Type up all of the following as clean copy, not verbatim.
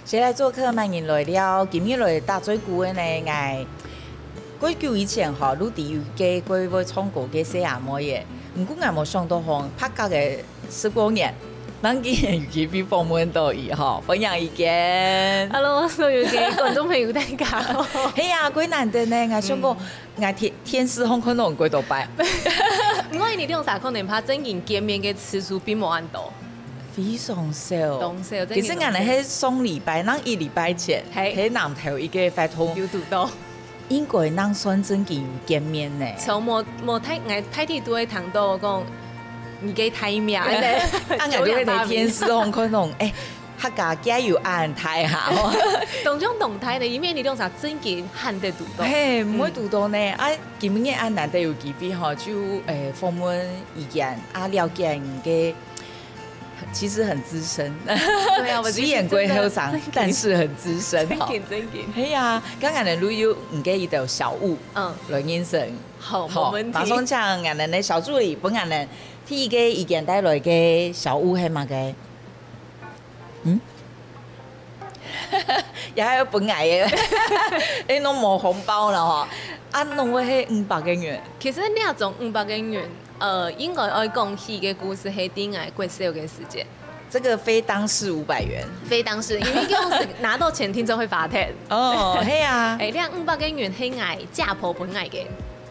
先来做客慢人来了，今日来打最久的呢，爱过久以前吼，陆地有加过要创过嘅小阿妹嘅，不过我冇想到吼，拍角嘅10多年，咱竟然有机会访问到伊吼，分享意见。Hello， 所有嘅觀眾朋友大家好。係啊，幾難得呢，我想講，我天時空可能幾多擺。唔過你兩啥可能怕真人見面嘅次數並冇咁多。非常少，少。其實我哋喺上禮拜，咱1禮拜前喺南投一個發通，有讀到，應該咱算真見有見面呢。從冇睇啲都會談到講，而家睇面咧，我哋會睇天時空可能客家加油按睇下。當種動態呢，因為你兩啥真嘅罕得讀到。嘿，唔會讀到呢。啊，今日按難得有機會吼，就訪問意見啊，了解人嘅。其實很資深，對啊，雖然歸後生，但是很資深。真嘅。係啊，剛剛的旅遊唔記得有小物，來應聲。好，冇問題。馬上將我哋的小助理幫我哋提一個意見帶來嘅小物係乜嘅？也係本來嘅，攏冇紅包啦嗬，啊，攏會係500個元。其實呢種500個元。應該愛講起嘅故事係點解過少嘅時間？這個非當時500元，非當時，因為嗰時拿到錢聽就會發帖。哦，係啊。呢500個元係我家婆本來嘅，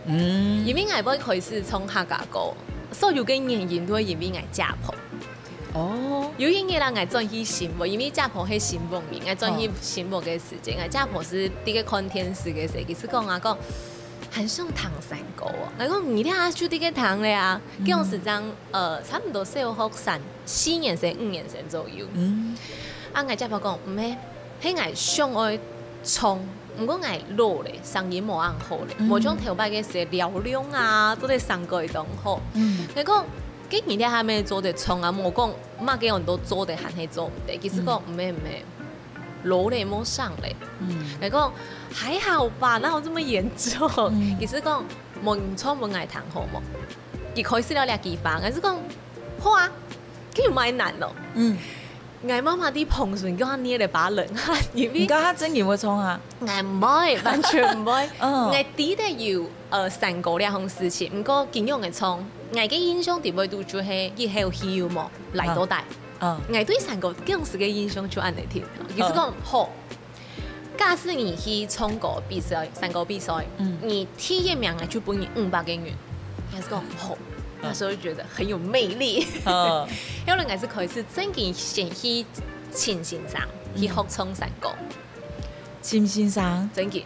因為我要開始從客家歌，所有嘅原因都係因為我家婆。哦，有因嘅啦，我轉去新埔，因為家婆係新埔人，我轉去新埔嘅時間，我家婆是啲個看電視嘅時候，其實講啊講。很想糖山歌哦，我講你哋去啲個糖咧啊，嗰陣時爭差唔多小學4年生5年生左右。啊，我家婆講唔係，係我上愛衝，唔過我老咧，聲音冇咁好咧，冇種頭擺嘅時嘹亮啊，做啲聲歌當好。我講，既然你哋係咪做得衝啊？冇講乜嘅人都做得還係做唔得，其實講唔係。老咧冇上咧，你講還好吧，哪有這麼嚴重？其實講冇錯冇愛談好冇，一開始了2幾番，我是講好啊，佢唔係難咯。我媽媽啲碰順叫佢捏嚟把冷汗，因為家真有冇衝啊？我唔會，完全唔會。我記得要3個2項事情，唔過見用嘅衝，我嘅印象點會都就係佢係有戲冇嚟到大。我對3個嗰陣時嘅印象就按嚟聽，其實講好。假使你去衝過比賽，3個比賽，你第一名就給你500個元，還是講好，那時候就覺得很有魅力。後來我是開始真正先去秦先生去學衝3個。秦先生真嘅。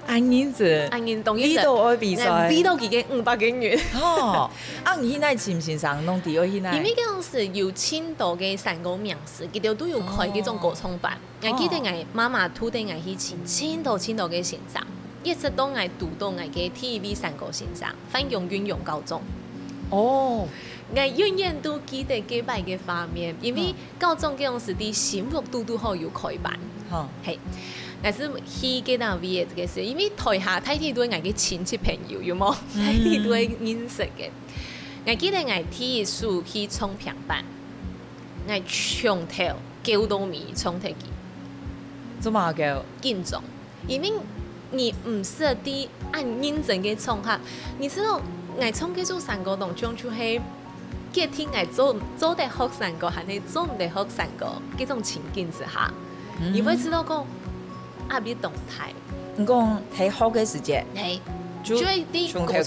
按認字，比到愛比賽，比到幾個500個元。哦，啊，你現在秦先生弄第二現在？因為嗰陣時有青島嘅3個名師，佢哋都有開嗰種歌唱班。我記得我媽媽推帶我去青島嘅先生，一直到我讀到我嘅 TVB 3個先生，反永遠用高中。哦，我永遠都記得幾擺嘅畫面，因為高中嗰陣時啲新福都好有開班，係。但是去嗰單 V 嘅時候，因為台下睇啲都係我嘅親戚朋友，有冇？睇啲都係認識嘅。我記得我第一次去衝平板，我從頭叫到尾衝頭機。做乜叫？緊張，因為你唔識啲按認真嘅衝下，你知道我衝嘅做3個動作就係幾天我做得學3個，還係做唔得學3個，嗰種情景之下，你會知道講。壓啲動態，你講睇好嘅時間，係，就係啲歌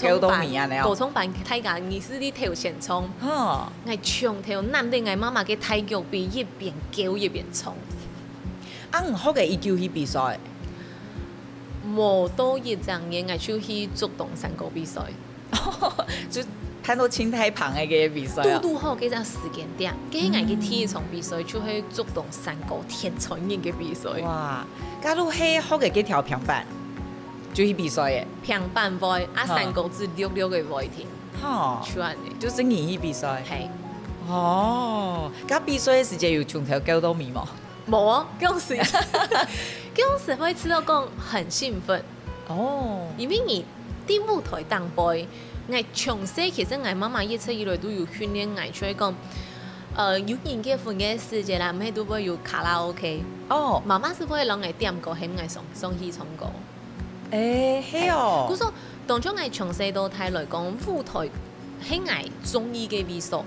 唱班睇緊，你是啲頭先衝，我從頭男定我媽媽嘅太極比一邊叫一邊衝，唔好嘅一球去比賽，冇多一陣嘢，我就去足動3個比賽，就睇到青太旁嘅比賽，都好幾隻時間點，跟我嘅體操比賽就去足動3個天才人嘅比賽。哇！假如係好嘅幾條平板，就去比賽嘅。平板會3個至6個會聽。出嚟就真係去比賽。係。哦，咁比賽嘅時間有從頭教到尾冇？冇啊，嗰陣時會知道講很興奮。哦。因為你啲舞台當背，我從細其實我媽媽一直以來都有訓練我，所以講。有人結婚嘅時節啦，唔係都會有卡拉 OK。哦，媽媽是會讓我點歌，係唔係送去唱歌。係哦。故說當初我從細到大來講，舞台係我中意嘅藝術。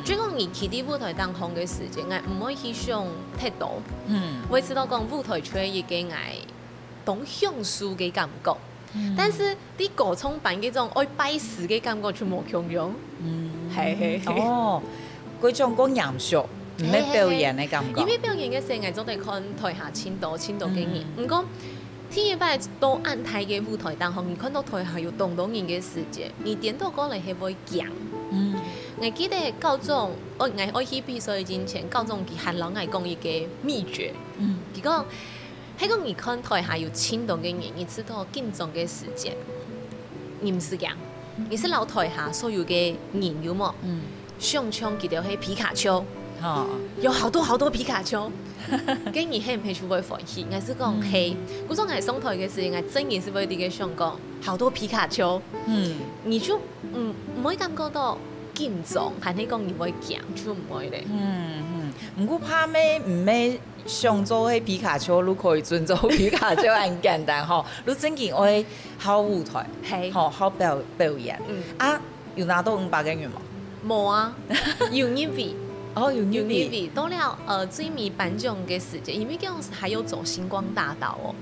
最講而企啲舞台當紅嘅時節，我唔可以去想太多。我知道講舞台出現嘅我當享受嘅感覺。但是啲歌唱班嗰種愛擺事嘅感覺就冇強用。係哦。嗰種講嚴肅，唔係表演嘅感覺。因為表演嘅時候，我總係看台下千多嘅人。唔講天一擺到安泰嘅舞台當紅，你看到台下有咁多人嘅時節，你點到過嚟係會驚。我記得高中，我去比賽之前，高中佢限老我講一個秘訣。佢講喺個你看台下有千多嘅人，你知道緊張嘅時節，你唔是驚，你是老台下所有嘅人有冇？上場記得係皮卡丘，有好多皮卡丘，跟住係唔係就會歡喜？我是講係，嗰種係上台嘅時候，我真係是會啲嘅上講好多皮卡丘，你就唔會感覺到緊張，係你講你會驚就唔會咧。唔過怕咩？唔係上做係皮卡丘，你可以尊重皮卡丘很簡單嗬。你真係愛考舞台，係好表演。有拿到500個元冇？冇啊，有入圍，有入圍。到了最美頒獎嘅時節，因為嗰陣時還有走星光大道哦，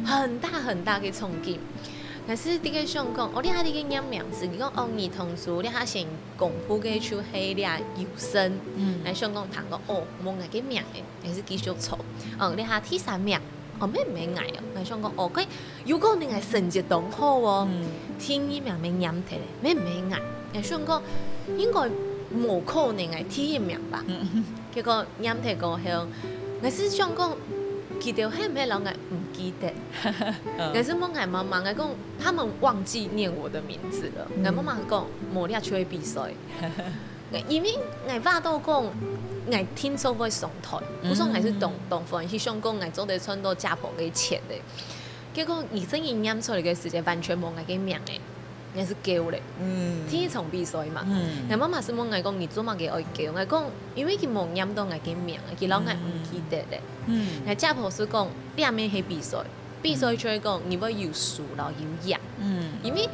很大嘅衝擊。但是啲嘅想講，我哋下啲嘅念名字，你講哦，兒童組，你下先公布嘅出係啲優生，嚟想講談講哦，冇嗌嘅名嘅，還是繼續錯。你下第3名，咩唔係嗌啊？嚟想講哦，佢如果你係成績當好喎，第2名咪念睇咧，咩唔係嗌？嚟想講。應該冇可能係第1名吧？結果念題過後，我是想講，記得係咩人我唔記得。我是問我媽媽，我講他們忘記念我的名字了。我媽媽講冇你出去比賽，因為我爸都講我聽說會上台，我說我是當歡喜想講我做得穿到家婆嘅錢的。結果而真係念出嚟嘅時間完全冇我嘅名嘅。我是叫咧，第1場比賽嘛。我媽媽是問我講，你做乜嘅愛叫？我講，因為佢冇念到我嘅名，佢老我唔記得咧。我家婆是講，你阿咩係比賽，比賽出嚟講，你會有輸咯，有贏。因為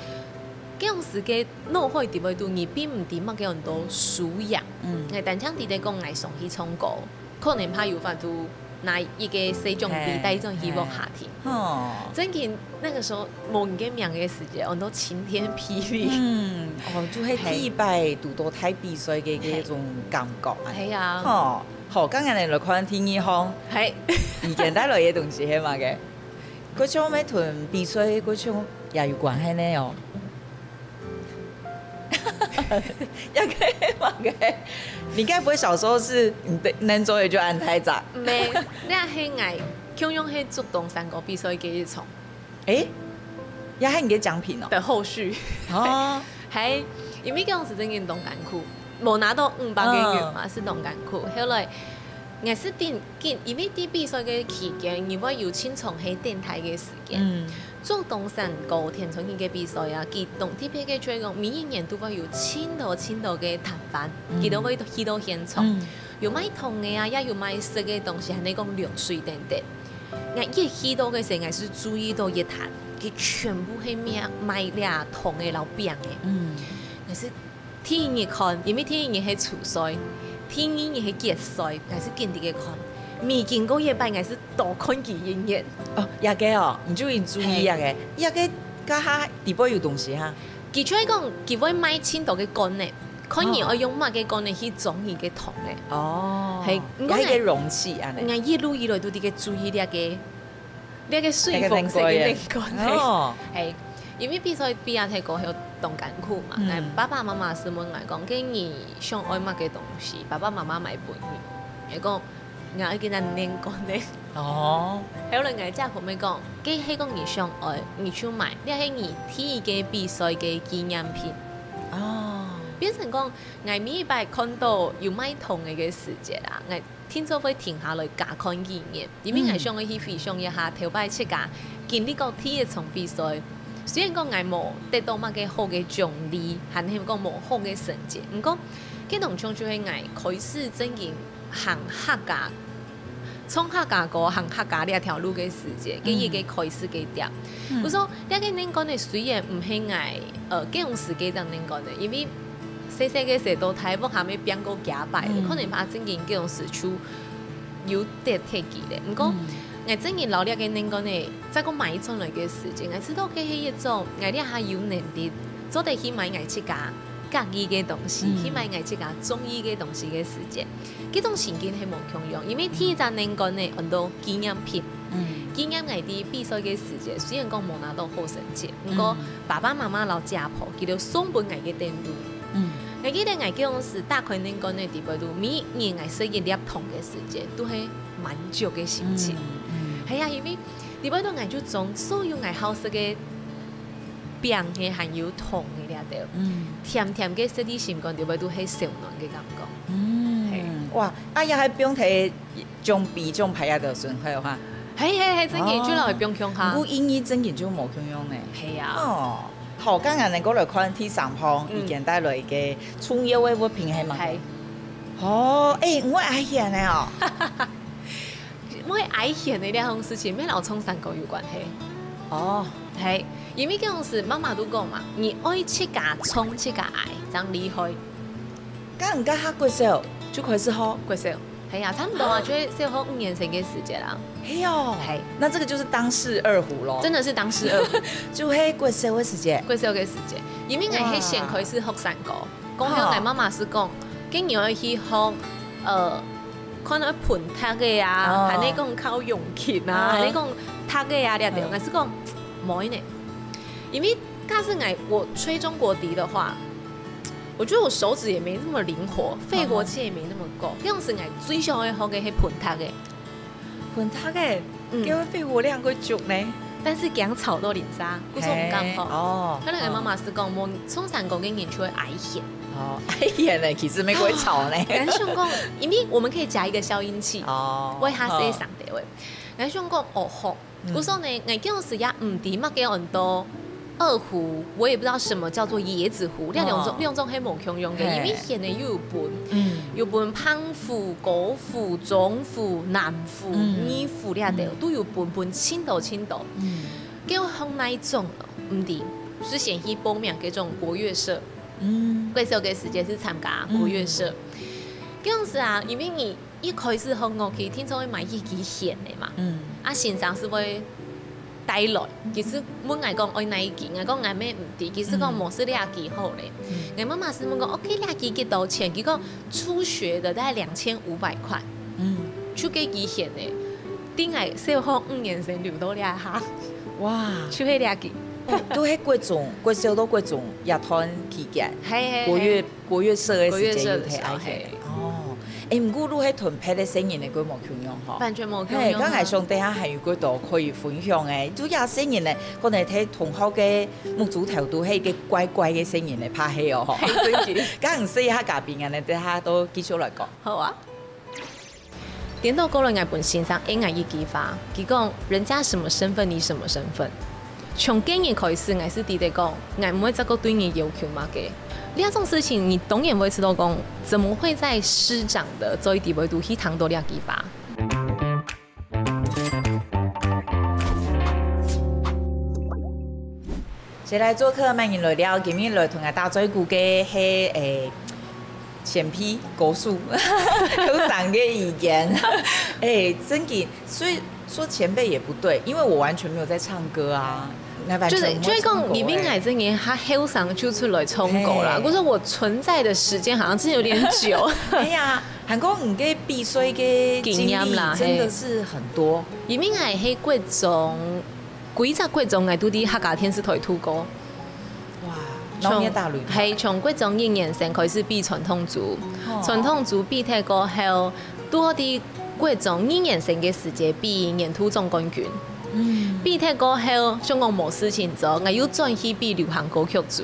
嗰陣時嘅腦海點會到，你並唔點乜嘅人都輸贏。我但係啲哋講，我上去唱歌，可能怕有法度。那一個4種比賽種希望下天，真見那個時候冇人嘅名嘅時節，我都晴天霹靂。就係第1擺讀到睇比賽嘅嗰種感覺。係啊，好，今日你來看天意行，係而家帶來嘅東西係嘛嘅？嗰種咩同比賽嗰種也有關係呢？哦，一個嘛嘅。你該不會小時候是能做嘢就安太早？沒，你係愛強用係做東山個比賽嘅一場。也係你嘅獎品哦。的後續。係，因為嗰陣時真係動感褲，冇拿到500個元嘛，是動感褲。後來我是因為啲比賽嘅期間，如果要簽從喺電台嘅時間。做東山個田春健嘅比賽啊，佢同啲批嘅最講，每一年都會有千多嘅攤販，佢都會去到現場，有賣糖嘅啊，也有賣食嘅東西，係你講涼水等等。我一去到嘅時候，我是注意到一攤，佢全部係賣倆糖嘅老餅嘅。我是天日看，因為天日係初賽，天日係決賽，我是見啲嘅看。未見過一擺，我是多看幾眼。哦，也個哦，你就要注意也個家下地波有東西哈。佢出嚟講，佢會買千多嘅乾咧，看人我用乜嘅乾咧去裝佢嘅糖咧。哦，係，係個容器啊。我一路以來都啲嘅注意呢個水分式嘅乾咧。係，因為比賽比亞睇過有動感褲嘛，爸爸媽媽是問我講，今年想愛乜嘅東西，爸爸媽媽買俾佢，講。我已經係練過咧。後來我家婆咪講，佢係講你想愛，你去買，呢係你第1個比賽嘅紀念品。變成講，我每一擺看到有賣糖嘅時節啊，我聽說會停下來加看幾眼，因為我想去回想一下頭擺出價，經歷過第1場比賽，虽然讲我无得到乜嘅好嘅獎勵，還係講無好嘅成績，唔過，佢同像就係我開始真正行客家，從客家個行客家呢一條路嘅時節，佢已經開始嘅點。我說，呢個恁講嘅雖然唔係我這種時間當恁講嘅，因為細細嘅時候台灣還未變過假擺，可能把真正這種時處有得提記嘅，唔過。我真係老了嘅恁講呢，再講買一種類嘅事情，我知道佢係一種，我哋係有能力做得起買我自家家己嘅東西，去買我自家中意嘅東西嘅時節，呢種情景係無強用，因為天陣恁講呢很多紀念品，紀念我哋比賽嘅時節，雖然講冇拿到好成績，不過爸爸媽媽老家婆佢哋送本我嘅電腦，我記得我嗰種時打開恁講呢地方度，每年我食一粒糖嘅時節，都係滿足嘅心情。係啊，因為你嗰度藝術中所有藝好食嘅餅係含有糖嘅咧度，甜甜嘅食啲心肝，你嗰度係小暖嘅感覺。哇！呀，喺餅睇種比種排下就算係哈。係，真嘅，主要係餅強下。我英語真嘅就冇強用呢。係啊。哦，好，今日你過來看第三項意見帶來嘅春遊嘅物品係嘛？係。哦，我愛現嘅哦。我愛現的兩種事情，咩老衝山狗有關係？哦，係，因為嗰種事媽媽都講嘛，你愛切架衝，切架愛，這樣厲害。咁唔家下過少就開始學過少，係啊，差唔多啊，就係小學5年生嘅時節啦。係哦，係，那這個就是當世二胡咯。真的是當世二胡，就係過少嘅時節，過少嘅時節，因為我係先開始學山歌，講起我媽媽是講，跟住我去學可能盤塔嘅啊，係你講靠用鉸啊，係你講塔嘅啊，你哋我是講冇呢，因為假使我吹中國笛的話，我覺得我手指也沒那麼靈活，肺活氣也沒那麼高，嗰種是我最想要學嘅係盤塔嘅，盤塔嘅，叫肺活量個足呢，但是講草多連沙，嗰種唔敢學。哦，可能我媽媽是講我從山歌嘅演出會矮些。哦，哎呀呢，其實沒鬼吵呢。俺想講，因為我們可以加一個消音器，為下寫上地位。俺想講哦好，我說呢，我嗰陣時也唔知乜嘅很多二胡，我也不知道什麼叫做椰子胡，兩種係冇強用嘅，因為現在有分胖胡、高胡、中胡、南胡、二胡呢啲都有分青島，叫向哪一種唔知，是先去報名嗰種國樂社。貴少嘅時節是參加國樂社，嗰陣時啊，因為你一開始學樂器，聽說會買一支弦嘅嘛，先生是會帶來，其實我嗌講愛哪一支，嗌講嗌咩唔知，其實講冇是兩支好咧。我媽媽是問講 OK 兩支幾多錢？佢講初學的大概2500塊，出幾支弦咧，頂係小學5年生留到兩下，哇，出去兩支。都係貴少都貴重樂團期間，國樂社嘅時間要睇愛嘅。哦，唔過都係團配嘅聲音嘅，佢冇強用嗬。完全冇強用。咁藝上底下係有嗰度可以分享嘅，都有聲音咧，可能睇同學嘅木組頭都係嘅乖乖嘅聲音嚟拍戲哦。係真嘅。咁唔試下隔邊嘅咧，底下都繼續嚟講。好啊。點到過來我本先生應該一句話，佢講人家什麼身份，你什麼身份。從經驗開始，我是記得講，我唔會再個對你要求嘛嘅。呢種事情，你當然會知道講，怎麼會在師長的做地位度去談到呢幾把？接來做客，歡迎來了，今日來同我打嘴鼓嘅係前批高數，有三個意見。真嘅，所以說前輩也不對，因為我完全沒有在唱歌啊。就是講，你邊係真嘅，他後生就出來唱歌啦。我說我存在的時間好像真有點久。哎呀，韓國唔嘅比賽嘅經歷真的是很多。你邊係喺貴種，幾隻貴種係都啲客家電視台突歌。哇，農業大擂台係從貴種1年生開始比傳統組，傳統組比睇過後，多啲貴種1年生嘅時節比年度總冠軍。比踢過後，香港冇事情做，我要轉去比流行歌曲組。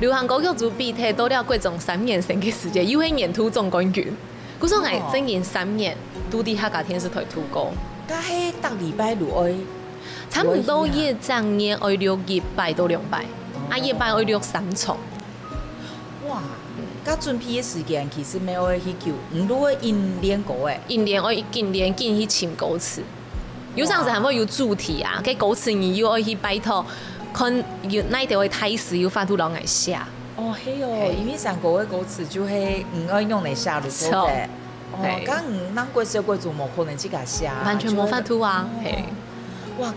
流行歌曲組比踢到了貴種3年生嘅時節，又係年度總冠軍。嗰時我整年3年都喺客家電視台突歌。但係逐禮拜落去，差不多一整年要6日拜到2拜，一拜要6 3場。哇！甲準備嘅時間其實沒有去求，如果因練歌誒，因練我今年去尋歌詞，有陣時係會有主題啊，嘅歌詞你要去拜託，看有哪條嘅台詞要發到人嚟寫。哦，係哦，因為上歌嘅歌詞就係唔愛用嚟寫嚟做嘅。哦，咁咱過少過做冇可能自家寫，完全冇法度啊！係。哇！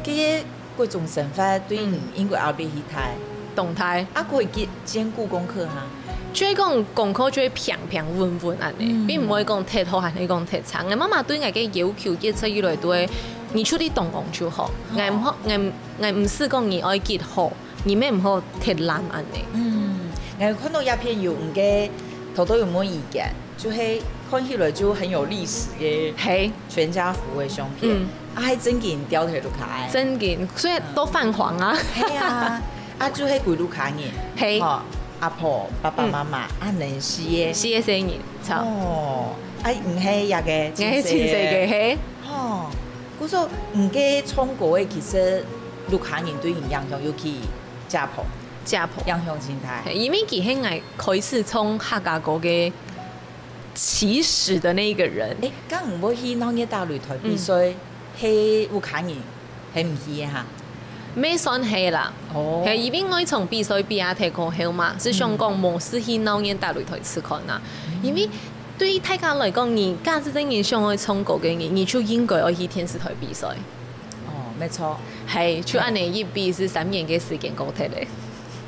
咁嗰種想法對應該後邊去睇動態，可以兼顧功課哈。就係講功課就係平平穩穩安尼，並唔會講太好，還是講太差。我媽媽對我嘅要求一直以來都係，你出啲動工就好，我唔好，我唔是講你愛結好，你咩唔好太爛安尼。我看到一篇有唔嘅，頭都有冇意見，就係看起來就很有歷史嘅，係全家福嘅相片，係真件雕條路卡，真件，所以都泛黃啊。係啊，就係鬼路卡嘅，係。阿婆、爸爸媽媽能死嘅，死嘅生日，哦，唔係一個前世嘅係，嗰個唔嘅創國嘅其實陸客人對人影響，尤其家婆影響真大。因為佢係我開始從客家國嘅起始的那一個人。咁唔會去那個大擂台比賽，係陸客人係唔去嘅嚇。咩算係啦？係因為我從比賽比亞睇過後嘛，是想講模式去鬧人大擂台試看啦。因為對於大家來講，你假設真係想去衝過嘅人，你就應該要去電視台比賽。哦，沒錯，係就按你一比是3年嘅時間過睇咧。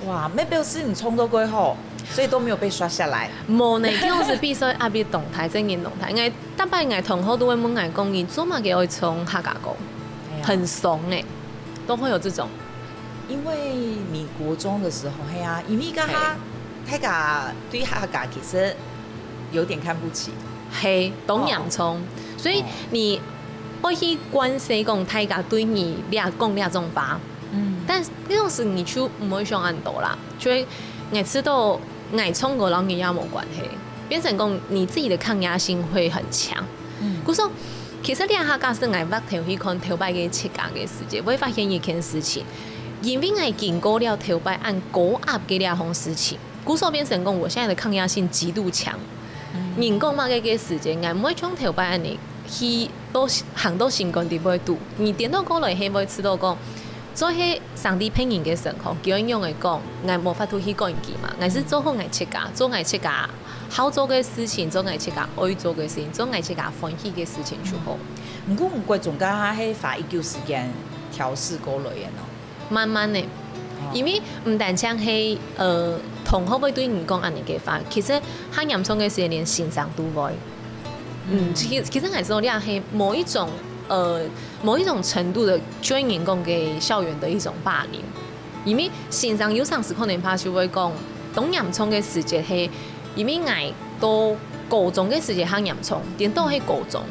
哇，咩表示你衝到過後，所以都沒有被刷下來。冇呢，嗰時比賽阿邊動態，真嘅動態。我大班我同學都會問我講，你做乜嘅愛衝客家歌？很慫誒。都會有這種，因為你國中的時候，係啊，因為大家對客家其實有點看不起，係懂洋蔥，所以你可以關心講大家對你講兩種話，但呢種事你就唔會想很多啦，所以我知道愛衝過人也冇關係，變成講你自己的抗壓性會很強，故說。其實客家是我bắt頭去看頭擺嘅設計嘅時節，會發現一件事情，因為我經過了頭擺按高壓嘅兩項事情，故所變成講我現在的抗壓性極度強。人講乜嘅時節，我唔會從頭擺按你去都行到成功地步度，你點到過來係會知道講，做係上帝聘人嘅生活，叫人用嚟講，我冇法度去改變嘛，我是做好我設計，做我設計。好做嘅事情，做藝設計愛做嘅事情，做藝設計歡喜嘅事情就好。唔過唔貴，仲加係花一嚿時間調試過來嘅咯。慢慢嘅，因為唔單止係同學會對人講安尼嘅話，其實喺嚴重嘅時連欣賞都會。其實係說你係某一種程度的對人講嘅校園的一種霸凌，因為欣賞有陣時可能怕就會講，當嚴重嘅時節係。因為我到高中嘅時節很嚴重，點都係高中。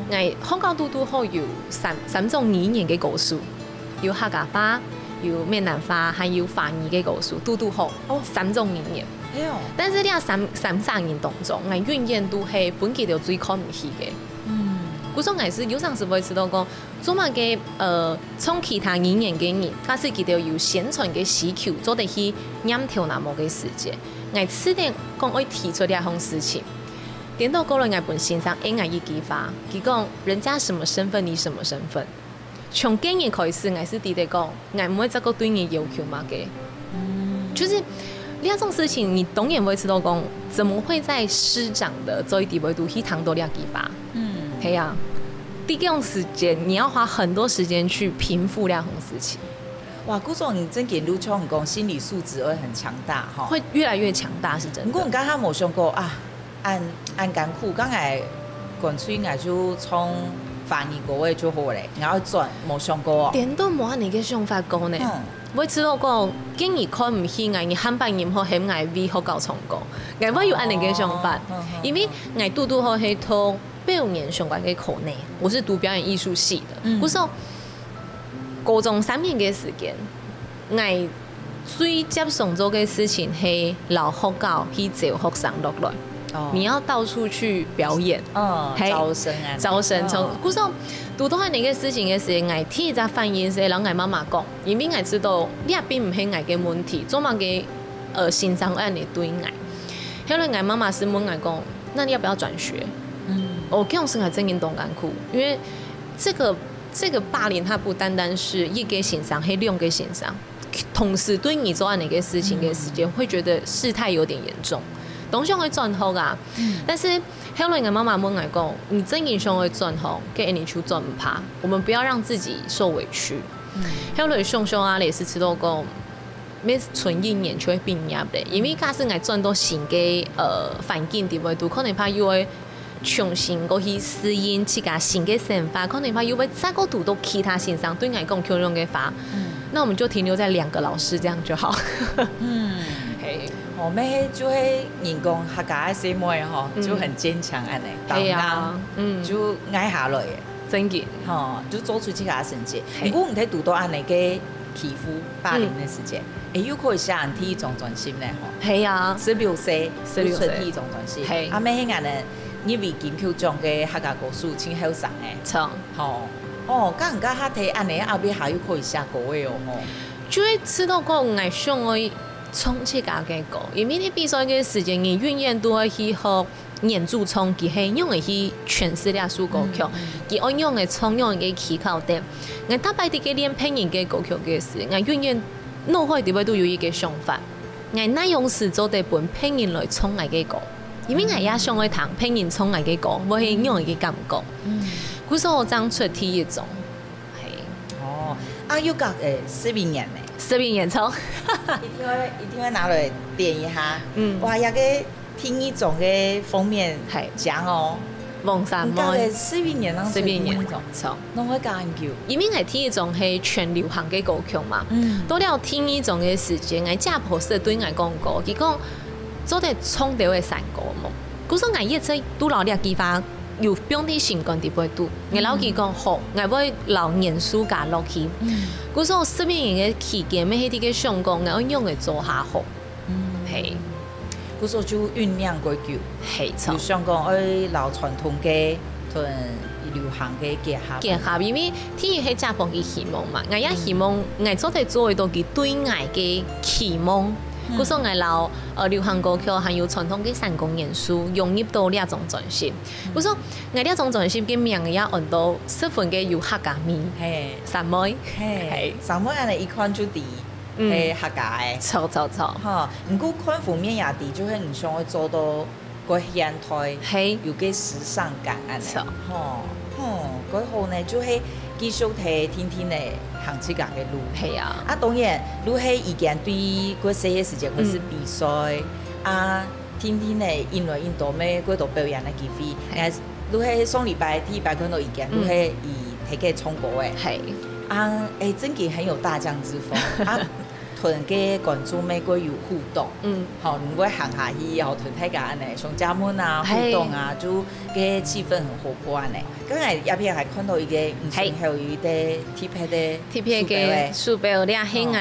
我香港都好有三種語言嘅故事，有客家話、有閩南話，還有華語嘅故事，都好。3種語言。但是呢三年當中，我永遠都係本期就最看唔起嘅。嗰種我是有陣時會知道講，做乜嘅從其他語言嘅人，假使佢哋有宣傳嘅需求，做得去染條那麼嘅時節。我次定講我提出兩項事情，點到過來我本先生應該一句話，佢講人家什麼身份，你什麼身份。從今日開始，我是記得講，我唔會再個對你要求嘛嘅。就是兩種事情，你當然會知道講，怎麼會在師長的這一地位度去談到兩句話？係啊，第幾種時間，你要花很多時間去平復兩項事情。哇，嗰種你真見到創講心理素質會很強大哈，會越來越強大，是真的。不過我剛剛冇想過啊，按艱苦，剛才乾脆我就從翻譯嗰位就好咧，然後轉冇想過。點都冇你嘅想法講呢？我知道講，竟然看唔起我，你漢白音好嫌我味好搞唱歌，我冇有按你嘅想法，因為我嘟好係讀表演相關嘅課呢，我是讀表演藝術系的，嗰時候。高中3年嘅時間，我最接受做嘅事情係留學校去招學生落來。你要到处去表演，招生啊，招生从古时候读到那个事情嘅時候，我聽一隻反應是，人我媽媽講，因為我知道你並唔係我嘅問題，做乜嘅欣賞按你對我。後來我媽媽是問我講，那你要不要轉學？我這樣是我真嘅動感苦，因為這個霸凌，它不單單是一個欣賞，係兩個欣賞，同時對你做按那個事情嘅時間，會覺得事態有點嚴重。當然會轉好噶，但是後來我媽媽問我講，你真的想會轉好，給你去轉唔怕，我們不要讓自己受委屈。後來想想啊，你是知道講，咩存一年就會畢業的，因為假使我轉到新嘅環境地位度，可能怕又會重新過去適應自家新嘅想法，可能怕又會再個讀到其他線上對我講強用嘅法，那我們就停留在2個老師這樣就好。咩就係人講客家嘅細妹吼，就很堅強安尼，係啊，就捱下來嘅，真嘅，就做出自家嘅成績。如果唔睇讀到安尼嘅欺負霸凌嘅事件，有可以寫人體育總專心咧吼。係啊，16歲出體育總專心，係啊咩迄個呢？因為金曲獎嘅客家歌手真好上誒，錯，甲人家睇安尼後邊還有可以寫歌嘅吼，就會知道個藝上嘅。衝自家嘅歌，因為你比賽嘅時間，你永遠都會去學演主唱，佢係用嚟去詮釋呢首歌曲，佢按用嘅唱用嘅起口點。我打敗啲嘅練配音嘅歌曲嘅時，我永遠腦海裡邊都有一個想法，我那用時做地本配音來唱我嘅歌，因為我也想去彈配音唱我嘅歌，我係用嘅感覺。嗰時候我爭出第一種，係有個視頻人咧。視頻演唱，一定會拿來點一下。哇！有個聽一種嘅封面係講哦，黃山妹嘅視頻演唱，視頻演唱，攏會研究。因為我聽一種係全流行嘅歌曲嘛，到了聽一種嘅時間，我家婆是對我講過，佢講做得衝掉嘅山歌嘛。嗰時我一直都留啲記法。有邊啲情況點會讀？我老佢講好，我會留年書架落去。嗰時候身邊人嘅期間，咩啲嘅上講，我用嚟做下好。係，嗰時候就醞釀過久。係錯。就想講愛留傳統嘅同流行嘅結合。因為天然係家婆嘅希望嘛，我也希望我做得做到佢對我嘅期望。嗰時候我留流行歌曲，還有傳統嘅三公元素融入到呢種專輯。嗰時候我呢種專輯嘅名也按到10分嘅有客家味，三妹，三妹安尼一看就知係客家嘅。錯。嚇，唔過看封面也知，就係唔想去做到個現代，有個時尚感安尼。嗰號呢就係繼續睇天天嘅行自家嘅路。係啊，當然，如係意見對嗰些嘅時間，嗰是比賽天天嘅印來印到咩嗰度表演嘅機會。如係上禮拜看到意見，如係以睇嘅唱歌嘅。係真嘅很有大將之風。同嘅觀眾每個有互動，好，如果行下去，然後同大家安尼上家門啊互動啊，就嘅氣氛很活潑安尼。剛才入邊還看到一個唔算係有啲特別嘅書包咧，係我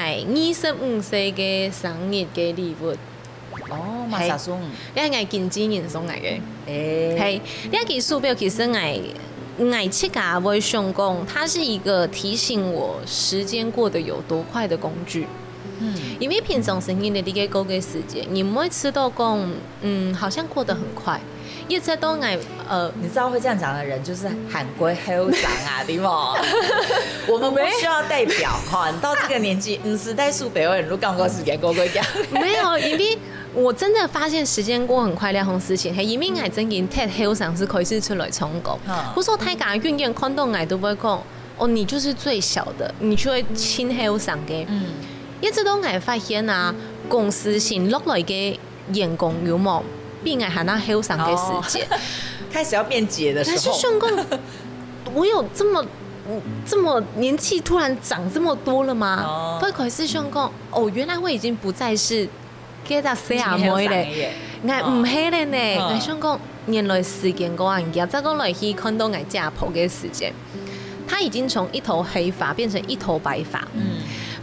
25歲嘅生日嘅禮物。馬莎送，呢係我經紀人送嚟嘅。係呢一件書包其實我自家會想講，它是一個提醒我時間過得有多快的工具。因為平常生活的這個過嘅時間，你唔會知道講，好像過得很快。一直都你知道會這樣講的人，就是韓國後生啊，對嗎？我們不需要代表哈，你到這個年紀，唔是帶書包的人都感覺時間過掉。沒有，因為我真的發現時間過很快呢，種事情係因為我真嘅睇後生是可以出來唱歌。嗰時候大家遠遠看到我都會講，哦，你就是最小的，你就會親後生嘅。一直都我發現啊，公司先落來嘅員工有冇比我還那後生嘅時間，開始要變節的時候。但是想講，我有這麼年紀突然長這麼多了嗎？不過是想講，哦，原來我已經不再是幾多歲阿妹咧，我唔係咧呢。我想講，原來時間過人家再講來去看到我家婆嘅時間，他已經從一頭黑髮變成一頭白髮。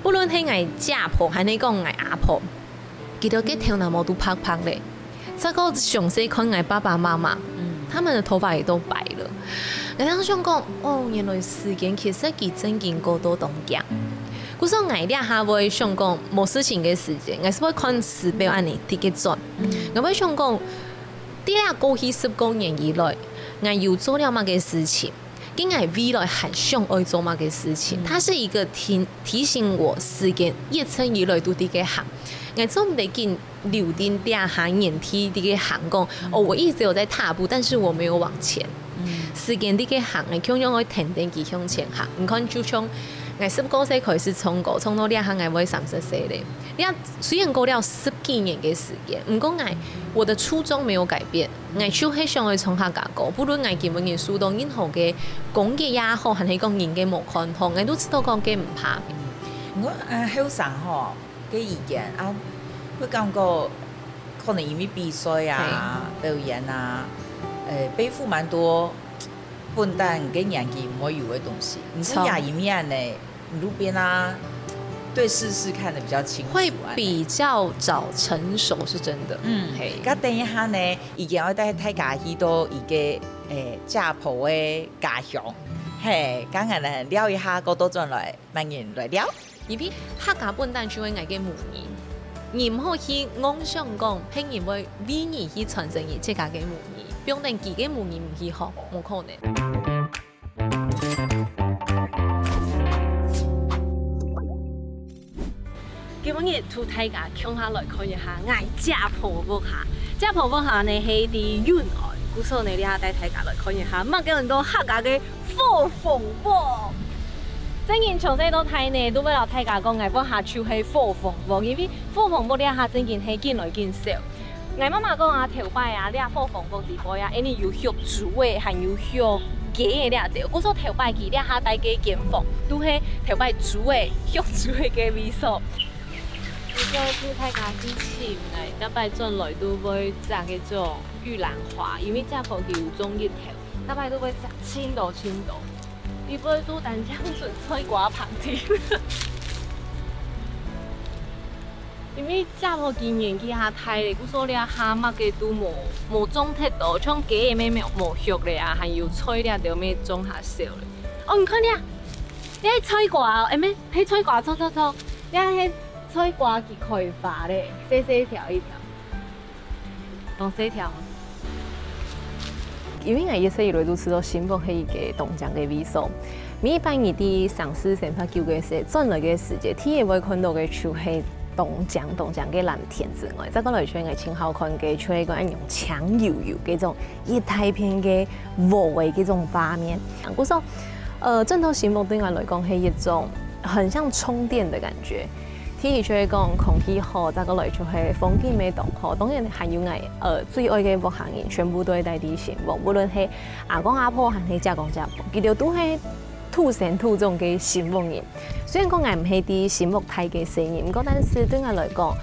不論係我家婆，還是講我阿婆，佢都嘅頭那麼都拍拍咧。这个详细看我爸爸妈妈，他们的头发也都白了。我当想讲，哦，原来时间其实佢真经过多动静。古时候我俩还会想讲，冇事情嘅时间，我是会看时表安尼滴嘅转。我会想讲，啲俩过去10多年以来，我又做了乜嘅事情，跟我未来还想爱做乜嘅事情，它是一个提醒我时间一生以来都啲嘅行。我做唔得见留定俩行眼梯啲嘅行讲，哦，我一直有在踏步，但是我没有往前。时间啲嘅行，我向向去停定佢向前行。你看就像。我10多歲開始衝到兩行我會30歲咧。你看，雖然過了10幾年嘅時間，不過我的初衷沒有改變，我就是想去衝下架高。不論我見唔見書到任何嘅講嘅也好，還是講人嘅無看通，我都知道講嘅唔怕。我後生吼嘅意見啊，會感覺可能因為比賽啊、表演啊，背負蠻多笨蛋跟年紀唔會有嘅東西。你是亞一面呢？路邊啊，對世事看得比較清楚，會比較早成熟，是真的。嘿。咁等一下呢，已經要帶大家去到一個家婆的家鄉，嘿，剛剛呢聊一下嗰度轉來，慢人來聊。因為客家笨蛋就會嗌嘅母語，你唔好去妄想講，譬如會為你去傳承伊自家嘅母語，表定自己母語唔去學，冇可能。今日圖大家向下來看一下，我家婆屋下，家婆屋下呢係啲遠外，故所呢你下帶大家來看一下，乜嘅人都客家嘅火鳳鍋。真件從細到大呢，都為了大家講，我屋下就係火鳳鍋，因為火鳳鍋你下真件係見來見少。我媽媽講啊，頭擺啊，你下火鳳鍋地擺啊，因為有學煮嘅，還有學雞嘅咧條，故所頭擺佢你下帶嘅間房，都係頭擺煮嘅，學煮嘅味素。再做大家之前嚟，一擺進來都會摘嘅種玉蘭花，因為家婆佢有種葉頭，一擺都會摘青島。你不會都單將純菜瓜旁添，因為家婆佢年紀下大咧，故所你下乜嘅都冇種得到，像雞嘅咩冇學咧啊，還有菜咧就咩種下少咧。哦，你看你啊，你係菜瓜哦，咩？係菜瓜，錯，你係。菜瓜佢開發咧，細條一條，當細條。因為我一直以來都知道新北係一個東江嘅味素，每一班你啲上市成發叫嘅時，轉來嘅時節，天會看到嘅就係東江嘅藍天之外，再講來講係挺好看嘅，就係講用強油嗰種一大片嘅霧味嗰種畫面。我說，正到新北對我來講係一種很像充電的感覺。天氣就係講空氣好，再過來就係風景美動好。當然還有我最愛嘅木行人，全部都係帶啲新木，無論係阿公阿婆還係家公家婆，佢哋都係土生土長嘅新木人。雖然講我唔係啲新木態嘅聲音，不過但是對我來講，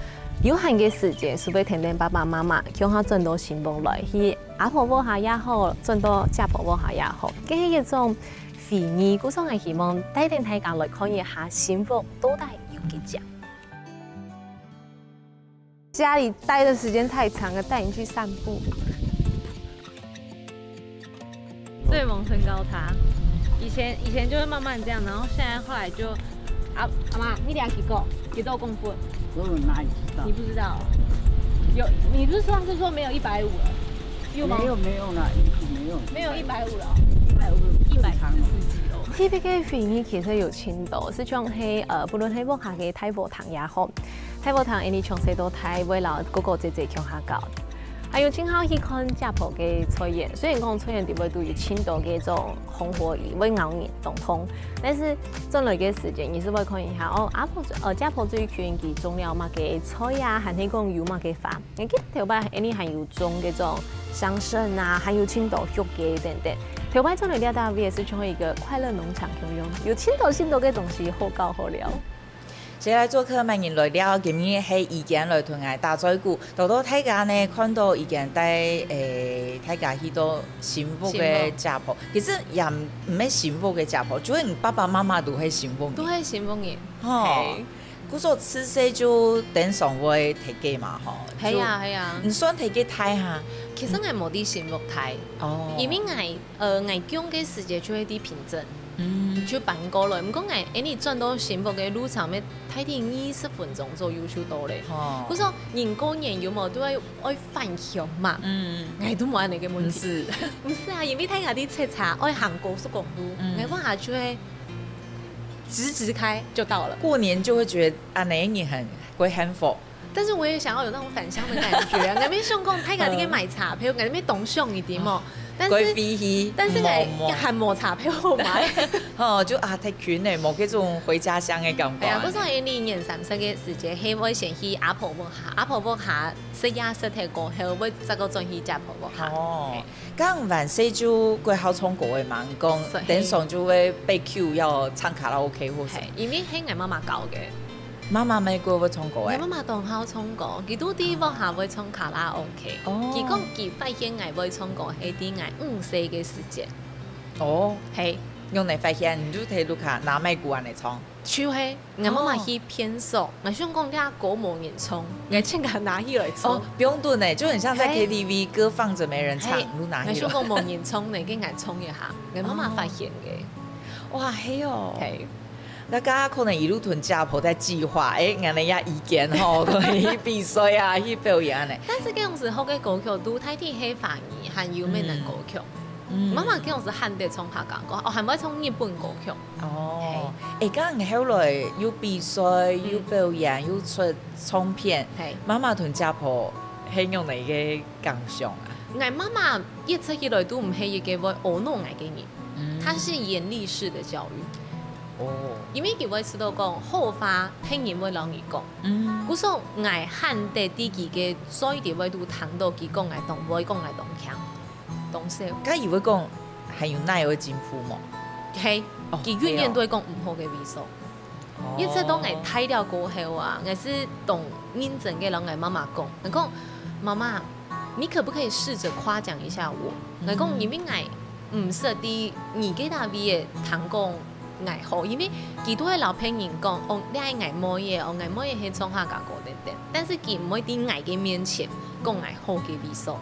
有限嘅時間，除非聽聽爸爸媽媽叫我轉到新木來，去阿婆屋下也好，轉到家婆屋下也好，嘅係一種回憶。故所我希望帶領大家來看一下新木到底有幾隻。家裡待的時間太長了，帶你去散步。對蒙身高差，以前就會慢慢這樣，然後現在後來就阿媽，你倆幾多公分？我哪里知道？你不知道？有，你不是上次說沒有150了？有嗎？沒有啦，沒有150了，140幾咯。特別嘅回憶其實有青島，是像係不論係屋下嘅太婆堂也好。太婆堂，你從細到大，為了哥哥姐姐向下教，還有正好去看家婆嘅菜園。雖然講菜園地位都有青島嘅種紅火魚，會咬人動通，但是轉來嘅時間，你是會看一下哦。家婆最近佢種了乜嘅菜啊，還是講有乜嘅花？你記得頭擺你還有種嘅種香參啊，還有青島肉嘅等等。頭擺種嚟了大也是成為一個快樂農場咁樣，有青島嘅東西好搞好料。接來做客慢人來了，今日係意見來同我打嘴鼓，到大家呢看到意見帶大家去到幸福嘅家婆，其實也唔係幸福嘅家婆，主要你爸爸媽媽都係幸福人，都係幸福人。哦，古時候吃西就等上會提機嘛吼。係啊係啊，唔算提機睇下。其實我冇啲羨慕睇，因為我講嘅時間就係啲平整。就辦過來，唔講你轉到幸福嘅路上面，睇啲20分鐘左右就到咧。嗰時候人過年有冇都愛返鄉嘛？我都冇呢個問題。唔是啊，因為睇下啲車茶愛行高速公路，我往下就會直開就到了。過年就會覺得啊，那你很會幸福。但是我也想要有那種返鄉的感覺。我咪想講睇下啲嘅買茶票，我咪懂上一點哦。但是我係冇茶票買，就啊太遠咧，冇嗰種回家鄉嘅感覺。係啊，嗰陣你年30歲嘅時節，係會先去阿婆屋下，阿婆屋下食夜食睇過後，會再個轉去家婆屋下。哦，咁萬歲就過好衝過嘅嘛，講等上就會被 Q 要唱卡拉 OK 或是。因為係我媽媽教嘅。媽媽咪過會唱歌嘅。我媽媽當好唱歌，佢都啲屋下會唱卡拉 OK。佢講佢發現我會唱歌係啲我5歲嘅時節。哦，係。用嚟發現，你都睇到卡拿麥鼓嚟唱。就係我媽媽去偏熟，我想講啲歌冇人唱，我請佢拿起來唱。哦，不用燉誒，就很像在 KTV 歌放着沒人唱，你拿起來。我想講冇人唱，你跟我唱一下，我媽媽發現嘅。哇，係哦。係。那家可能一路屯家婆在計劃，人哋也意見吼，去比賽啊，去表演咧。但是嗰陣時候嘅歌曲都睇啲係華語，還有閩南歌曲。媽媽嗰陣時喊得唱客家歌，係咪唱日本歌曲？哦，咁後來有比賽，有表演，有出唱片。媽媽同家婆係用嚟嘅感想啊。我媽媽一直以來都唔係一個會惡弄我嘅人，她是嚴厲式的教育。哦，因為佢會知道講好話聽人會讓佢講，嗰時候我喊得啲佢嘅所有啲位都聽到佢講我當會講我當聽，當笑。咁以為講係用哪會進步麼？係，佢永遠都會講唔好嘅位數。一直當我睇了過後啊，我是懂認真嘅讓我媽媽講，我講媽媽，你可不可以試着誇獎一下我？我講因為我唔識啲年紀大啲嘅聽講。愛好，因為佢都係老朋友講，哦，你愛愛乜嘢，哦，愛乜嘢係唱客家歌等等，但是佢唔會喺愛嘅面前講愛好嘅味素。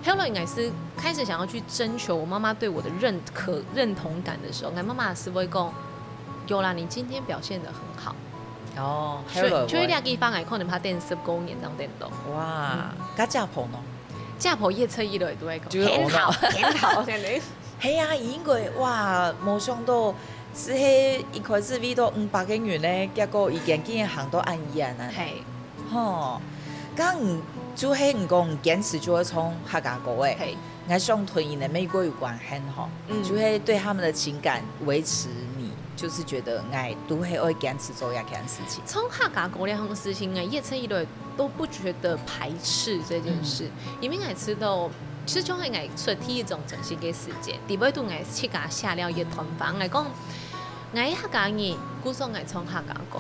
後來我是開始想要去徵求我媽媽對我的認同感的時候，我媽媽是會講，有啦，你今天表現得很好。哦，所以呢個地方我可能怕電10多年當電動。哇，咁家婆呢？家婆一出以來都會講，很好，很好，真係。係啊，應該哇，冇想到。是迄一開始為到500個元咧，結果已經竟然行到按1啊！係，吼，咁就係唔講堅持就會唱客家歌誒，我想同因的美國有關係吼，就係對他們的情感維持你，就是覺得我都係會堅持做一件事情。唱客家歌呢項事情，我一直以來都不覺得排斥這件事，因為我知道。始終係我出第一種正式嘅時節，第尾度我自家下了一團飯，我講我客家人，故說我唱客家歌，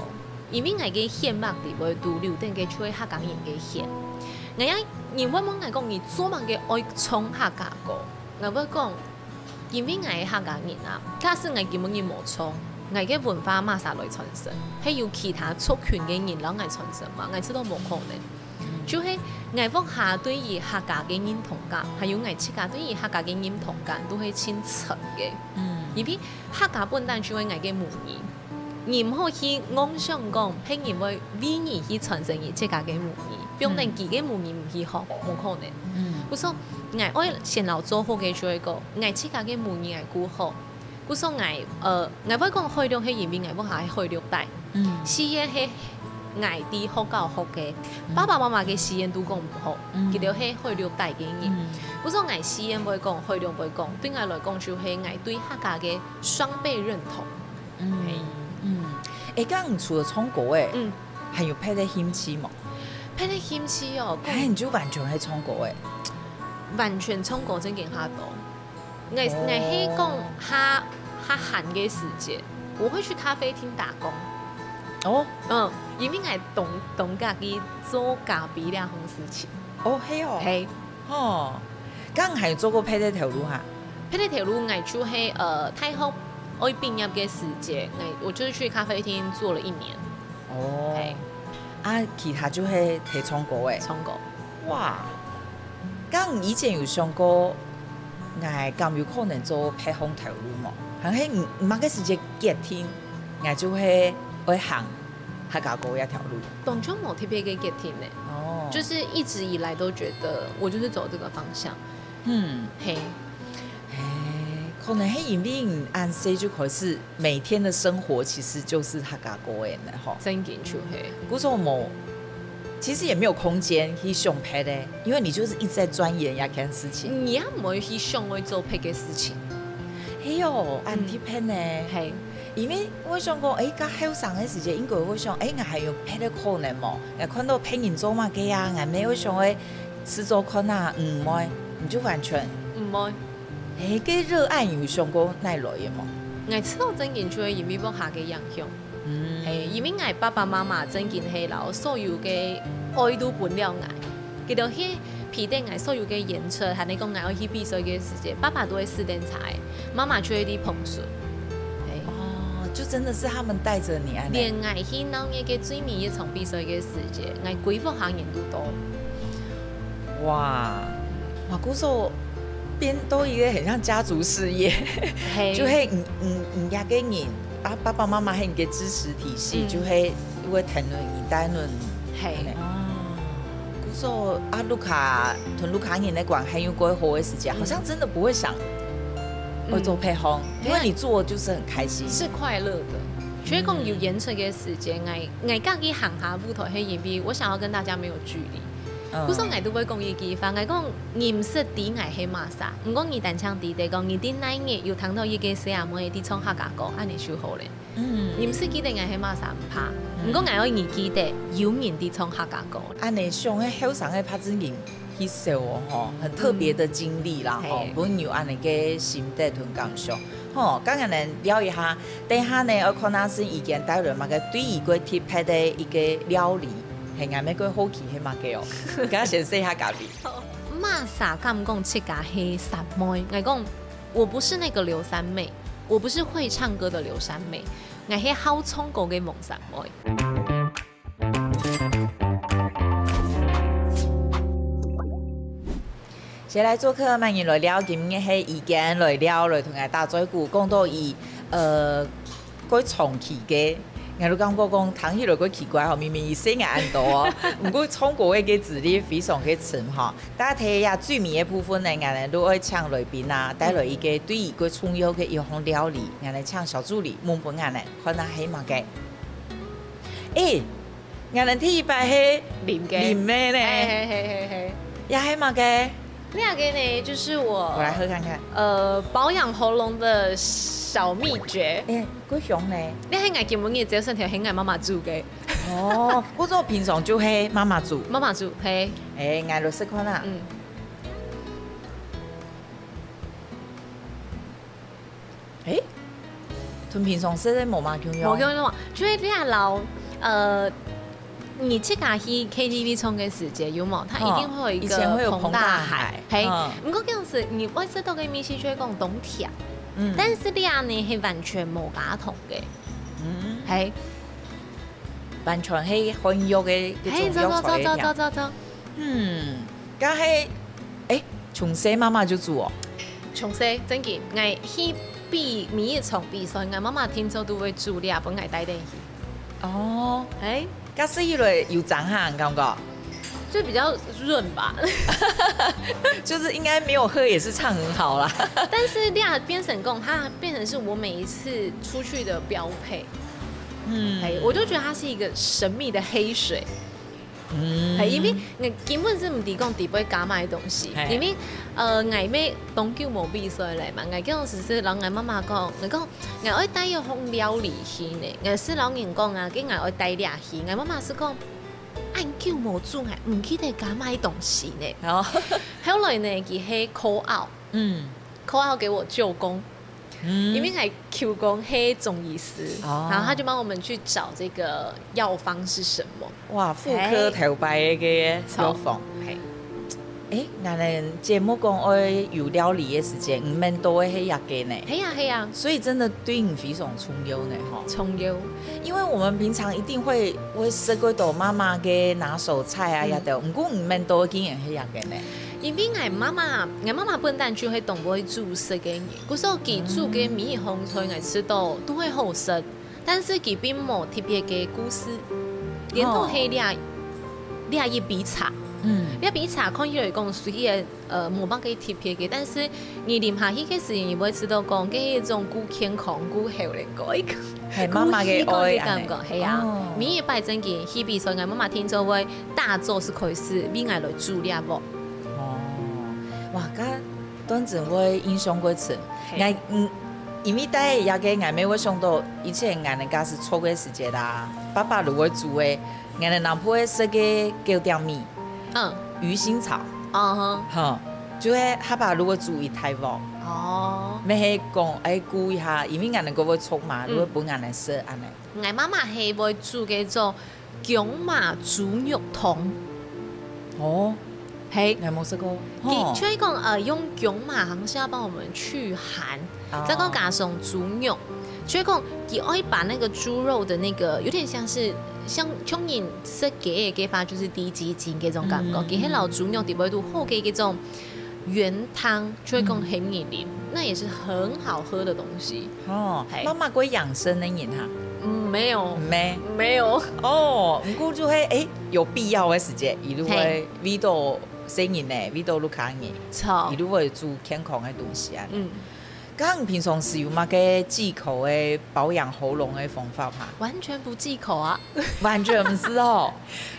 因為我嘅血脈第尾度留定嘅出客家人嘅血。我人問我講，你做乜嘅愛唱客家歌？我會講，因為我係客家人啊，假使我根本嘅冇唱，我嘅文化馬上來傳承，係要其他族群嘅人讓我傳承嘛，我知道冇可能。就係我屋下對於客家嘅認同感，還有我自家對於客家嘅認同感都係清楚嘅。因為客家本身就係我嘅母語，你唔可以妄想講拼音會為你去傳承你自家嘅母語，表定自己母語唔去學，冇可能。故所我愛先老做好嘅就係講，我自家嘅母語係顧好。故所我會講開量係因為我屋下係開量大，事業係。愛啲學教學嘅，爸爸媽媽嘅實驗都講唔好，佢哋係開了大嘅人。我說愛實驗會講，開量會講，對我來講就係愛對客家嘅雙倍認同。咁除了唱歌誒，還有配得興趣冇？配得興趣哦，你就完全係唱歌誒？完全唱歌真勁下多。我係講下閒嘅時節，我會去咖啡廳打工。哦，因為我懂家己做咖啡兩項事情。哦，係哦。係。哦，咁係做過配得條路嚇？配得條路我就係太學我畢業嘅時節，我就是去咖啡廳做了1年。哦嘿，其他就係睇創果誒。葱果。哇！咁以前有想過，我敢有可能做配風頭路嘛？但係唔係嘅時節結天，我就會行客家歌一條路。當初冇特別嘅決定呢，哦，就是一直以來都覺得我就是走這個方向。嘿，可能係因為按時就開始每天的生活其實就是客家歌嘅呢，吼。真緊出嘿。古時候冇，其實也沒有空間去想配的，因為你就是一直在鑽研一件事情。你也唔會去想去做配嘅事情。嘿喲，按貼配呢？係。因為我想講，甲後生嘅時節，應該會想，我還有配的可能冇？我看到配人做嘛嘅啊，我沒有想去試做看啊，唔會，你就完全唔會。個熱愛有想過奈來嘅冇？我知道真緊出嘅因為幫下嘅影響，係因為我爸爸媽媽真緊係留所有嘅愛都本了我，佢就喺皮底我所有嘅演出，係你講我要去比賽嘅時節，爸爸都會試點菜，媽媽就會啲碰水。就真的是他們帶着你啊！連我去鬧嘢嘅最尾一場比賽嘅時節，我規劃行業都多。哇！嗰時候變到一個很像家族事業，就係唔一個人爸爸媽媽係嘅支持體系，就係會談論一單論。係。嗰時候盧卡同盧卡人嘅關係有過好嘅時節，好像真的不會想。會做配方，因為你做就是很開心，是快樂的。所以講有演出嘅時間，我家己行下舞台係因為我想要跟大家沒有距離。嗰時候我都會講一句話，我講你唔識啲我係馬莎，唔講你單槍啲地講你啲那日要聽到一個細阿妹啲唱客家歌，安尼就好咧。你唔識記得我係馬莎唔怕，唔講我要你記得有面啲唱客家歌。安尼上喺後生嘅拍子人。去受哦，很特別的經歷啦，吼，本有安尼個心得同感想，吼，剛剛能聊一下，等下呢，我看下是意見帶來嘛個對於個貼拍的一個料理，係啱咩個好奇係嘛個哦，而家先試下咖喱。馬莎敢講切家係三妹，我講我不是那個劉三妹，我不是會唱歌的劉三妹，我係好唱歌嘅孟三妹。先來做客，歡迎來聊，今日係意見來聊，來同我打嘴鼓，講到伊嗰長期嘅，我都感覺講聽起來幾奇怪，明明伊聲音按到哦，唔過唱歌嘅資歷非常嘅深哈。大家睇下最尾嘅部分呢，我哋都愛請來賓啊，帶來一個對伊個重要嘅一項料理，我哋請小助理問本眼呢，看下係嘛嘅。我哋第一排係林咩呢？係，也係嘛嘅。那個呢，就是我來喝看看。保養喉嚨的小秘訣。嗰種呢？你喺我見本嘅這身條係我媽媽煮嘅。哦，嗰種平常就係媽媽煮。媽媽煮係。我就識看啦。同平常食嘅冇嘛咁樣。冇咁樣，所以你係老你去家去 KTV 唱嘅時節有冇？它一定會有一個澎大海，係。唔過嗰陣時，你我知道嘅米線就係講東鐵，但是呢樣呢係完全冇假同嘅，係完全係漢藥嘅嗰種藥材嚟嘅。走。咁係從細媽媽就煮哦。從細真嘅，我去比每一場比賽，我媽媽聽說都會煮呢，本嚟帶定去。哦，咁食起來有長汗，感覺就比較潤吧。就是應該沒有喝也是唱很好啦。但是呢樣變成講，它變成是我每一次出去的標配。我就覺得它是一個神秘的黑水。因為我根本是唔係講地杯加買東西，因為我咩東京冇比賽嚟嘛，我嗰陣時是老我媽媽講，我講我愛帶一項料理去呢，我是老人講啊，跟我愛帶倆去，我媽媽是講按叫冇煮係唔記得加買東西呢。後來呢，佢係 call out，call out 給我舅公。因為係舅公係中醫師，然後他就幫我們去找這個藥方是什麼。哇，婦科頭擺嘅藥方，俺们节目讲爱有料理的时间，唔免多的黑压给呢。系啊，所以真的对你非常重要呢哈。重要，因为我们平常一定会食几道妈妈嘅拿手菜啊，也都，唔过唔免多经验黑压给呢。因为我妈妈本身就係懂會煮食嘅人，嗰時候佢煮嘅米紅菜我吃到都會好食，但是佢並冇特別嘅故事，連到係倆一比茶。你比茶看起來講屬於冇乜嘅特別嘅，但是你啉下去嘅時，你會知道講嘅一種古健康、古好嘅嗰一個，係媽媽嘅愛感覺，係啊。米擺真嘅，去比賽，我媽媽聽咗會大做是可以是比我來煮了啵。哦，哇！咁當陣會印象過深，因為帶也嘅我咪會想到以前我哋家是錯嘅時節啦，爸爸如果煮嘅，我哋男婆食嘅叫點米。魚腥草，就係他爸如果煮一台喎，咪係講顧一下，因為人哋嗰個醋嘛，如果本人嚟食安尼。我媽媽係會煮嘅做薑麻豬肉湯。哦，係，我冇食過。所以講用薑麻好像要幫我們去寒，再講加上豬肉，所以講佢可以把那個豬肉的那個有點像是。像人食嘅法就是低脂精嗰種感覺，佢喺老豬肉底位度後嘅嗰種原湯，就會講很黏黏，那也是很好喝的東西。哦，媽媽會養生的人哈？沒有，沒有。哦，唔過就係有必要嘅時間，一路會味道適應呢，味道都卡嘅，一路會煮健康嘅東西啊。咁你平常時有乜嘅忌口嘅保養喉嚨嘅方法嘛？完全不忌口啊，完全唔是哦。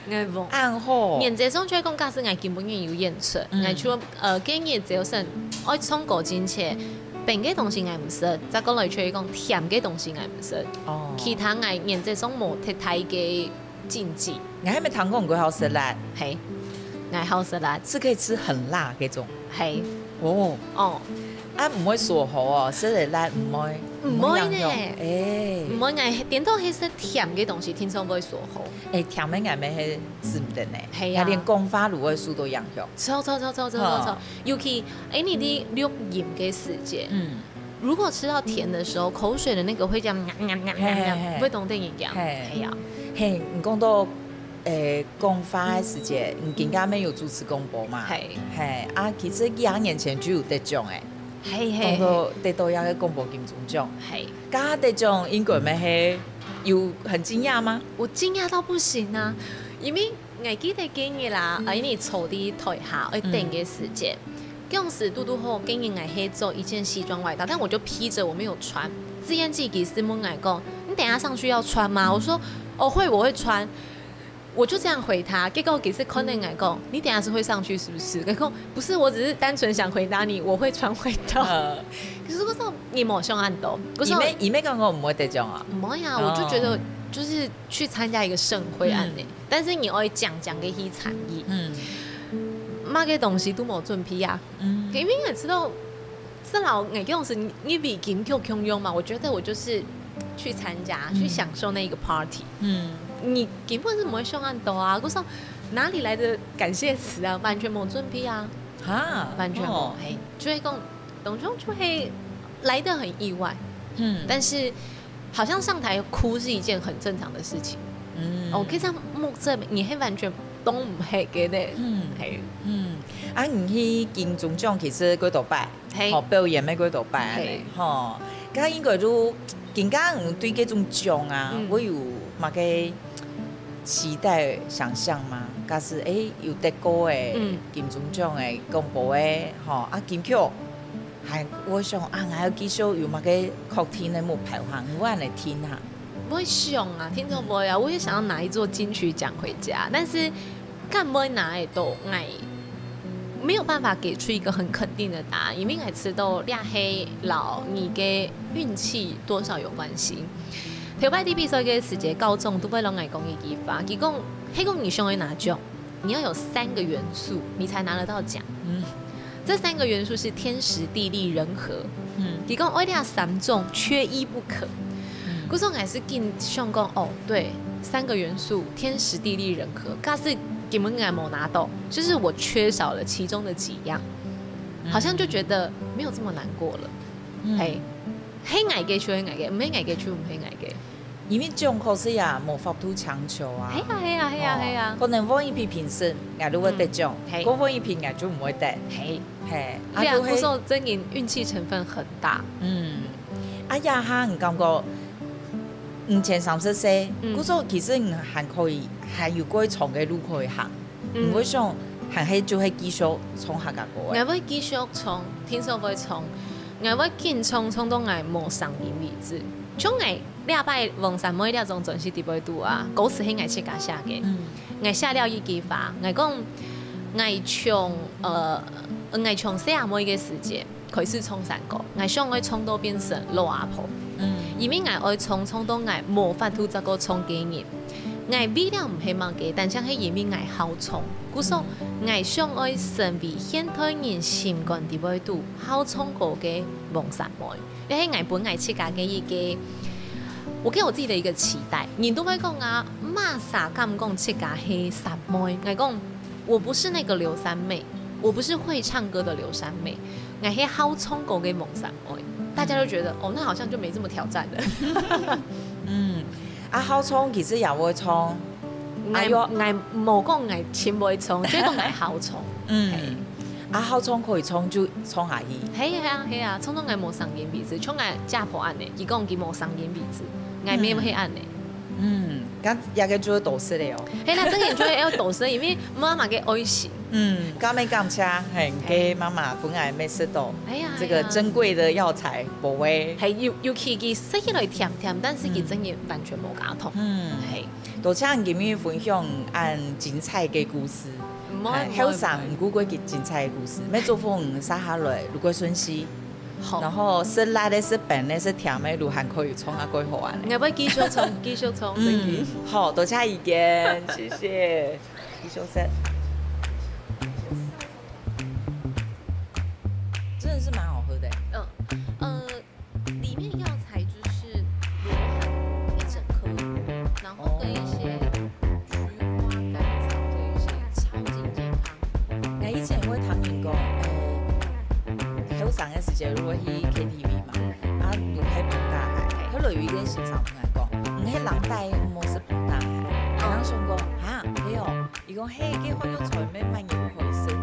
我冇。暗號。現在種就係講，假使我根本有驗出，我除建議只有係愛衝過之前，冰嘅東西我唔食，再講嚟出嚟講甜嘅東西我唔食。哦。其他我現在種冇特太嘅禁忌。我係咪聽講過好食辣？係，我好食辣，是可以吃很辣嗰種。係。哦。哦。啊，唔會鎖喉哦，食嚟辣唔會呢？唔會嗌點到係食甜嘅東西，天生會鎖喉。甜嘅嗌咩係是唔得呢？係啊，連講法如果數都影響。錯，尤其你啲錄音嘅時間，如果吃到甜的時候，口水的那個會這樣會懂得影響。係啊，係你講到講法嘅時間，你更加沒有主持廣播嘛？係啊，其實2年前就有得獎誒。講到得到一個廣播金鐘獎，家得獎應該咪係有很驚訝嗎？我驚訝到不行啊！因為我記得今日啦，因為坐啲台下去等嘅時間，嗰陣時嘟嘟好經驗我係做一件西裝外套，但我就披着我沒有穿。自言自語是問我講：你等下上去要穿嗎？我說：我會穿。我就這樣回他，結果其實可能來講，你等下是會上去是不是？結果不是，我只是單純想回答你，我會穿回到。可是嗰時候你冇想很多，以咩講我唔會得獎啊？唔會啊，我就覺得就是去參加一個盛會案呢，但是你可以講嘅係產業，乜嘅東西都冇準備啊。因為我知道，至少我嗰陣時你比金夠強用嘛，我覺得我就是去參加，去享受那個 party。你根本是唔會想很多啊！嗰時候哪裡來的感謝詞啊？完全冇準備啊！完全冇，就係講當中就會來得很意外。但是好像上台哭是一件很正常的事情。我其實目測你係完全都唔係嘅咧。啊，你去金鐘獎其實幾多擺？表演咩幾多擺？咁應該都更加對嗰種獎啊，我有乜嘅期待想象嘛？假使有得過嘅金鐘獎嘅公佈嘅，金曲，係我想我要繼續有乜嘅確定嘅目標行，我嚟聽下。我會想啊，聽到冇啊？我也想要拿一座金曲獎回家，但是幹唔拿嘅都沒有辦法給出一個很肯定的答案，因為我知道倆係老你嘅運氣多少有關係。頭擺啲比賽嘅時節高中都會讓我講一句話，佢講迄個你想要拿獎，你要有3個元素，你才拿得到獎。這3個元素是天時地利人和。佢講我倆3種缺一不可。嗰時候我是更想講對，3個元素天時地利人和，假使根本也没拿到，就是我缺少了其中的几样，好像就觉得没有这么难过了。嘿，黑矮给就黑矮给，唔黑矮给就唔黑矮给。因为这种考试呀，无法度强求啊。系啊系啊系啊系啊，可能放一批评审，我都会得奖；我放一批，我就唔会得。嘿，嘿，对啊，古时真嘅运气成分很大。啊呀哈，唔感觉5030歲，古時其實唔還可以，還有過長嘅路可以行。唔會想行起就係繼續衝下架過。我會繼續衝，聽說會衝，我會緊衝到我冇上癮為止。像我禮拜黃山每了種準時啲杯度啊，嗰時係我切架下嘅，我下了一句話，我講我從40每嘅時間開始衝山歌，我想我衝到變成老阿婆。因為我愛衝到我無法度再個衝幾年，我為了唔希望嘅，但係係因為我好衝，故所我想愛成為現代人心肝啲位度好衝過嘅黃山妹。你喺我本我設計嘅一個，我給我自己的一個期待。人都會講啊，馬啥咁講設計係山妹，我講我不是那個劉三妹，我不是會唱歌的劉三妹，我係好衝過嘅黃山妹。大家都覺得哦，那好像就沒這麼挑戰的。好衝其實也會衝，我冇講我前會衝，即係講我好衝。好衝可以衝就衝下去。係啊，衝到我冇上癮為止，衝我家婆按呢，伊講佢冇上癮為止，我咩會按呢？咁也個做導師嚟哦。係啦，真係做要導師，因為媽媽嘅愛心。咁咪感謝，係嘅媽媽本來沒識到，這個珍貴的藥材無味。係尤其佢食起來甜甜，但是佢真係完全冇假痛。係，多謝今日分享按精彩嘅故事。後生唔估過佢精彩嘅故事，咩做風殺下來，如果順勢，然後是辣的，是笨的，是甜的，路還可以衝下過好玩。我會繼續衝，繼續衝。好，多謝意見，謝謝。繼續食。真的是蠻好喝的。裡面藥材就是羅漢一整顆，然後跟一些菊花、甘草的一些超級健康。我以前會聽人講，後生嘅時節如果去 KTV 嘛，如喺彭大海，佢類有一個欣賞同我講，唔係人帶冇是彭大海，我想講嚇，係哦，伊講嘿，佢好有才咩，乜嘢都可以食的。